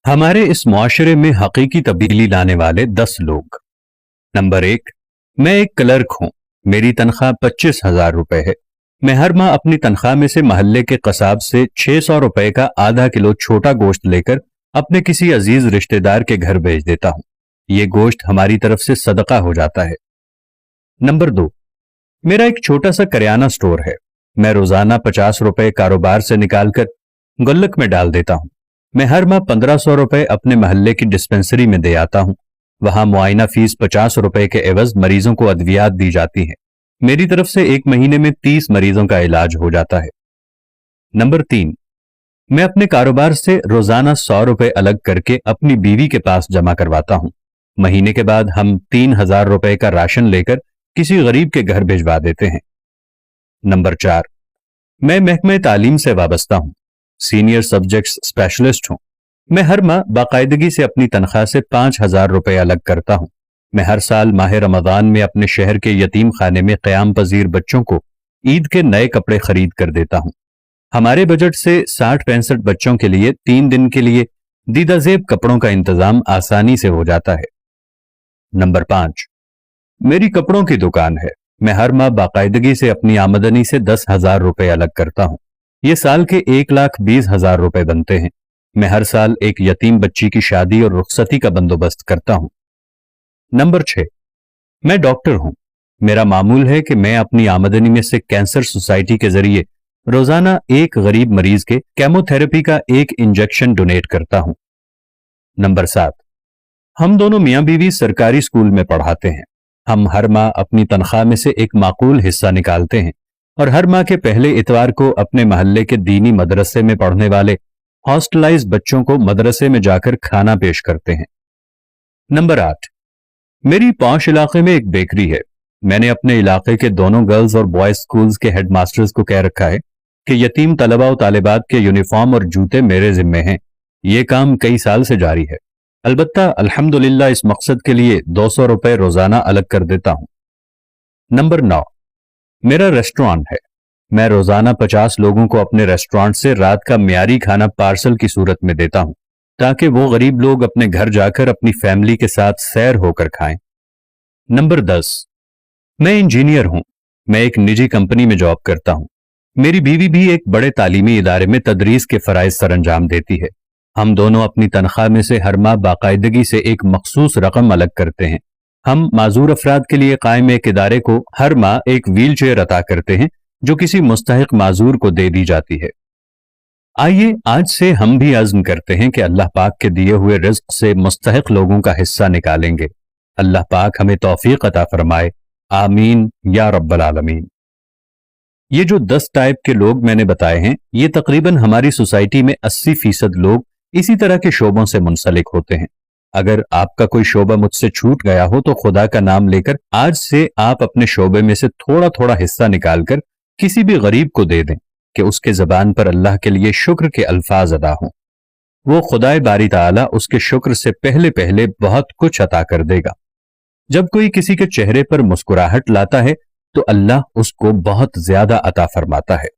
हमारे इस मुआशरे में हकीकी तब्दीली लाने वाले 10 लोग। नंबर 1, मैं एक क्लर्क हूं। मेरी तनख्वाह 25,000 रुपए है। मैं हर माह अपनी तनख्वाह में से मोहल्ले के कसाब से 600 रुपए का आधा किलो छोटा गोश्त लेकर अपने किसी अजीज रिश्तेदार के घर भेज देता हूं। ये गोश्त हमारी तरफ से सदका हो जाता है। नंबर 2, मेरा एक छोटा सा करियाना स्टोर है। मैं रोजाना 50 रुपए कारोबार से निकालकर गुल्लक में डाल देता हूं। मैं हर माह 1500 रुपए अपने मोहल्ले की डिस्पेंसरी में दे आता हूं। वहां मुआयना फीस 50 रुपए के एवज मरीजों को अद्वियात दी जाती है। मेरी तरफ से एक महीने में 30 मरीजों का इलाज हो जाता है। नंबर 3, मैं अपने कारोबार से रोजाना 100 रुपए अलग करके अपनी बीवी के पास जमा करवाता हूं। महीने के बाद हम 3000 रुपए का राशन लेकर किसी गरीब के घर भिजवा देते हैं। नंबर 4, मैं महकमे तालीम से वाबस्ता हूं। सीनियर सब्जेक्ट्स स्पेशलिस्ट हूं। मैं हर माह बाकायदगी से अपनी तनख्वाह से 5000 रुपए अलग करता हूं। मैं हर साल माह रमजान में अपने शहर के यतीम खाने में क़याम पजीर बच्चों को ईद के नए कपड़े खरीद कर देता हूं। हमारे बजट से 60-65 बच्चों के लिए 3 दिन के लिए दीदाजेब कपड़ों का इंतजाम आसानी से हो जाता है। नंबर 5, मेरी कपड़ों की दुकान है। मैं हर माह बाकायदगी से अपनी आमदनी से 10,000 रुपए अलग करता हूं। ये साल के 1,20,000 रुपए बनते हैं। मैं हर साल एक यतीम बच्ची की शादी और रुखसती का बंदोबस्त करता हूं। नंबर 6, मैं डॉक्टर हूं। मेरा मामूल है कि मैं अपनी आमदनी में से कैंसर सोसाइटी के जरिए रोजाना एक गरीब मरीज के केमोथेरेपी का एक इंजेक्शन डोनेट करता हूं। नंबर 7, हम दोनों मियां बीवी सरकारी स्कूल में पढ़ाते हैं। हम हर माह अपनी तनख्वाह में से एक माकूल हिस्सा निकालते हैं और हर माह के पहले इतवार को अपने मोहल्ले के दीनी मदरसे में पढ़ने वाले हॉस्टलाइज बच्चों को मदरसे में जाकर खाना पेश करते हैं। नंबर 8, मेरी पौश इलाके में एक बेकरी है। मैंने अपने इलाके के दोनों गर्ल्स और बॉयज स्कूल्स के हेडमास्टर्स को कह रखा है कि यतीम तलबा और तालिबात के यूनिफॉर्म और जूते मेरे जिम्मे हैं। ये काम कई साल से जारी है। अलबत्ता अल्हम्दुलिल्लाह इस मकसद के लिए 200 रुपए रोजाना अलग कर देता हूं। नंबर 9, मेरा रेस्टोरेंट है। मैं रोजाना 50 लोगों को अपने रेस्टोरेंट से रात का म्यारी खाना पार्सल की सूरत में देता हूं ताकि वो गरीब लोग अपने घर जाकर अपनी फैमिली के साथ सैर होकर खाएं। नंबर 10, मैं इंजीनियर हूं। मैं एक निजी कंपनी में जॉब करता हूं। मेरी बीवी भी एक बड़े तालीमी इदारे में तदरीस के फराइज सरअंजाम देती है। हम दोनों अपनी तनख्वाह में से हर माह बाकायदगी से एक मखसूस रकम अलग करते हैं। हम माजूर अफराद के लिए कायम एक इदारे को हर माह एक व्हील चेयर अता करते हैं जो किसी मुस्तहिक माजूर को दे दी जाती है। आइए आज से हम भी अज़्म करते हैं कि अल्लाह पाक के दिए हुए रिज़्क़ से मुस्तहिक लोगों का हिस्सा निकालेंगे। अल्लाह पाक हमें तौफीक अता फरमाए। आमीन या रब्बल आलमीन। ये जो 10 टाइप के लोग मैंने बताए हैं, ये तकरीबन हमारी सोसाइटी में 80% लोग इसी तरह के शोबों से मुंसलिक होते हैं। अगर आपका कोई शोबा मुझसे छूट गया हो तो खुदा का नाम लेकर आज से आप अपने शोबे में से थोड़ा थोड़ा हिस्सा निकालकर किसी भी गरीब को दे दें कि उसके जबान पर अल्लाह के लिए शुक्र के अल्फाज अदा हों। वो खुदाए बारी ताला उसके शुक्र से पहले पहले बहुत कुछ अता कर देगा। जब कोई किसी के चेहरे पर मुस्कुराहट लाता है तो अल्लाह उसको बहुत ज्यादा अता फरमाता है।